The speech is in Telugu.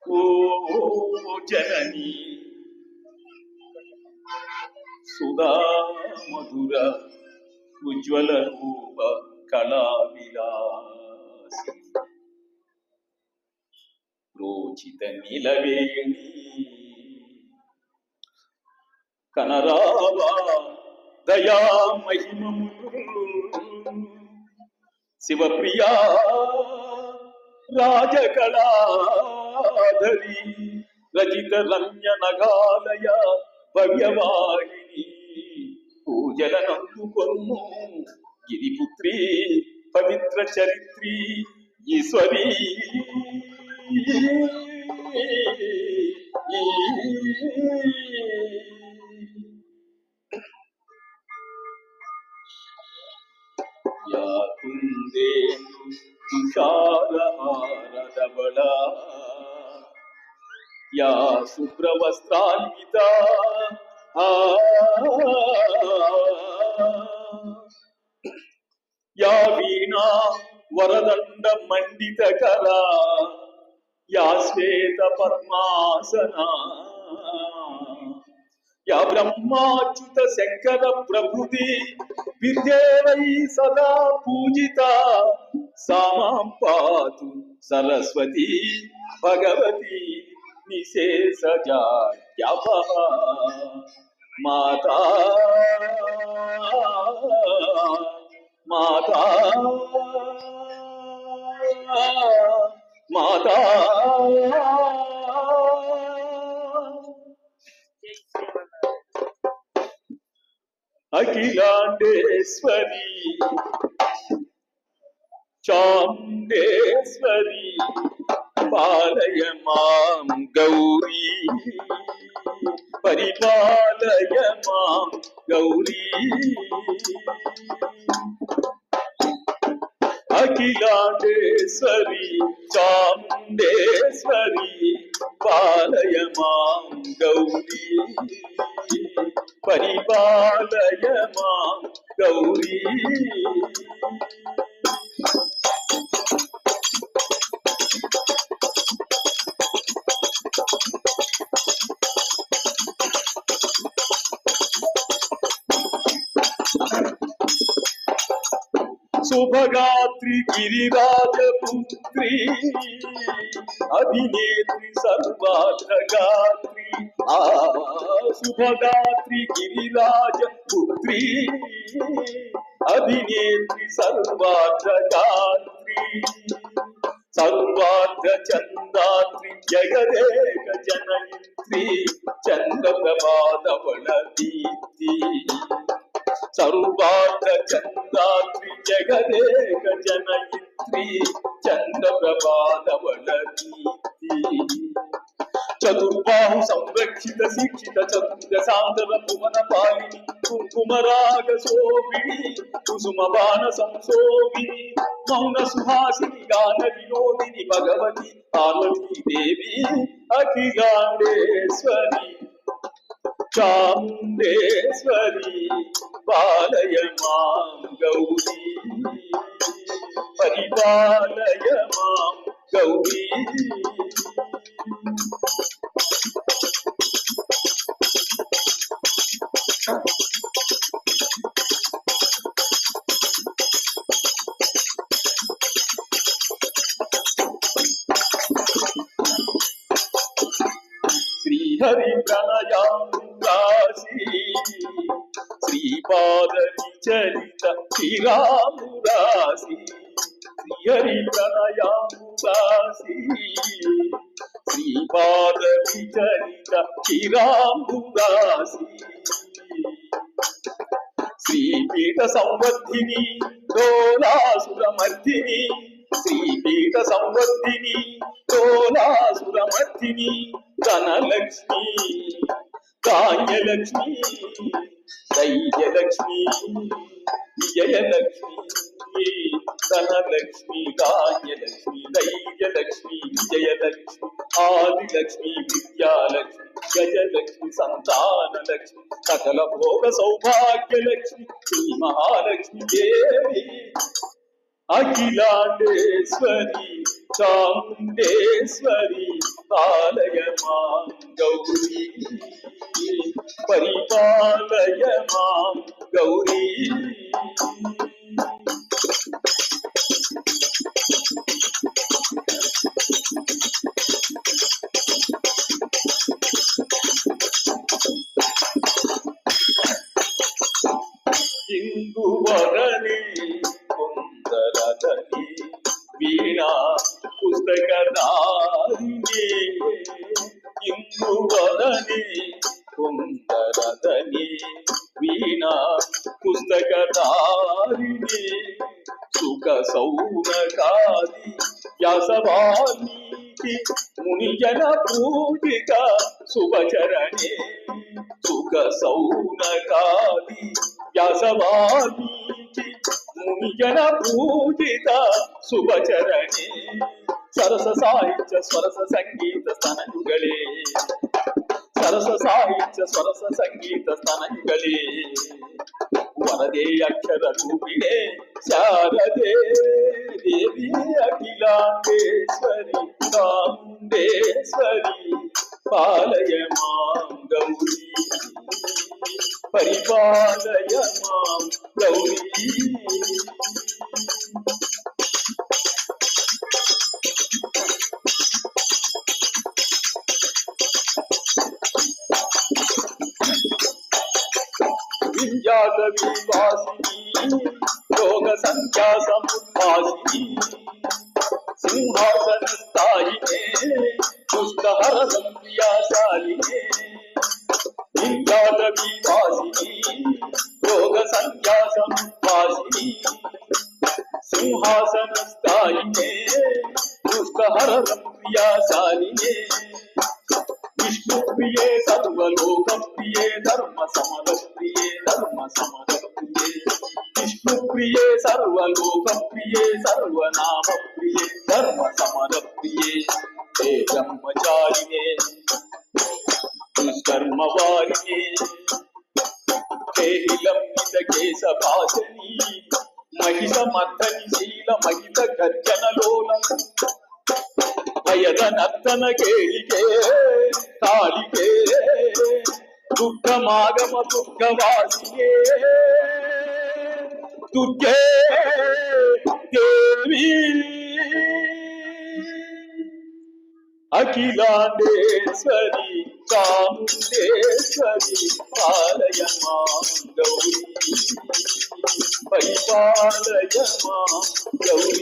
ఓ జననీ సుధా మధుర ఉజ్వల రూప కళా విలాసి రోచిత నిలవేణి కనరావా దయా మహిమములు శివప్రియా రాజకళాధరి రజిత రమ్య నగాలయ భవ్యవాహిని పూజలనందుకొను గిరిపుత్రి పవిత్ర చరిత్రి ఈశ్వరీ యా కుందేందు తుషారహారధవళ యా శుభ్రవస్త్రాన్విత యా వీణా వరదండ మండితకరా యా శ్వేత పద్మాసనా యా బ్రహ్మాచ్యుత శంకర ప్రభృతి విద్యేవై సదా పూజిత సామాం పాతు సరస్వతి భగవతి నిశేషజాడ్యపః మాతా మాతా మాతా అఖిలాండేశ్వరి చాముండేశ్వరి పాలయ మాం గౌరీ పరిపాలయ మాం గౌరీ అఖిలాండేశ్వరి చాముండేశ్వరి పాలయ మాం గౌరీ పరిపాలయ మాం గౌరీ శుభగాత్రి గిరిరాజపుత్రి అభినేత్రి సర్వాగ్రగాత్రి ఆ శుభగాత్రి గిరిరాజపుత్రి అభినేత్రి సర్వాగ్రగాత్రి సర్వార్ధ చందాత్రి జగదేక జనయిత్రి చంద్రప్రభాధవళ దీప్తి సర్వార్ధ చందాత్రి జగదేక జనయిత్రి చంద్రప్రభాధవళ దీప్తి చతుర్బాహు సంరక్షిత శిక్షిత చతుర్ద సాందర భువన పాలిని కుంకుమరాగ శోభిని కుసుమ బాణ సంశోభిని మౌన సుహాసిని గాన వినోదిని భగవతి పార్వతీ దేవి అఖిలాండేశ్వరి చాముండేశ్వరి పాలయ మాం గౌరీ పరిపాలయ మాం గౌరీ శ్రీహరి ప్రణయాసి శ్రీపాద విచలిత శ్రీరామురాసి శ్రీహరి ప్రణయాసి శ్రీపాద విచలిత శ్రీరామురాసి శ్రీపీఠ సంవర్ధిని డోలాసురమర్దిని శ్రీపీఠ సంవర్ధిని డోలాసురమర్దిని ధనలక్ష్మి ధాన్యలక్ష్మి ధైర్యలక్ష్మి విజయలక్ష్మి ధనలక్ష్మి ధాన్యలక్ష్మి ధైర్యలక్ష్మి విజయలక్ష్మి ఆదిలక్ష్మి విద్యాలక్ష్మి గజలక్ష్మి సంతానలక్ష్మి సకల భోగ సౌభాగ్యలక్ష్మి శ్రీ మహాలక్ష్మి దేవి అఖిలాండేశ్వరి చాముండేశ్వరి పాలయ మాం గౌరీ పరిపాలయ మాం గౌరీ. ఇందువరని కుందరదని వీణా పుస్తకదారిణి, ఇందువరని కుందరదని వీణా పుస్తకదారిణి, సుఖ సౌనకాది వ్యాసవాల్మీకి మునిజన పూజిత శుభచరణే, సుఖ సౌనకాది వ్యాసవాల్మీకి మునిజన పూజిత శుభచరణే, సరస సాహిత్య స్వరస సంగీత స్తనయుగళే, సరస సాహిత్య స్వరస సంగీత స్తనయుగళే, వరదే అక్షర రూపిణే శారదే దేవి అఖిలాండేశ్వరి చాముండేశ్వరి పాలయ మాం గౌరీ పరిపాలయ మాం గౌరీ. వింజాత వివాసిని యోగ సంఖ్యా సముద్భాసిని, సింహాసన స్థాయినే పుష్కహర సంప్రియాశాలినే, వింజాత వివాసిని యోగ సంఖ్యా సముద్భాసిని, సింహాసన స్థాయినే పుష్కహర సంప్రియాశాలినే, విష్ణు ప్రియే సర్వలోక ప్రియే ధర్మ సమర ప్రియే ధర్మ సమర ప్రియే, విష్ణు ప్రియే సర్వలోక ప్రియే సర్వనామ ప్రియే ధర్మ సమర ప్రియే, హే బ్రహ్మచారిణే దుష్కర్మ వారిణే, హే హిలంబిత కేశ భాషని మహిష మర్ధని శీల మహిత గర్జనలోలం, భయద నర్తన కేళికే కాళికే దుఃఖమాగమ దుఃఖవాసినే, దుర్గే దేవి అఖిలాండేశ్వరి చాముండేశ్వరి పాలయ మాం గౌరీ పరిపాలయ మాం గౌరీ.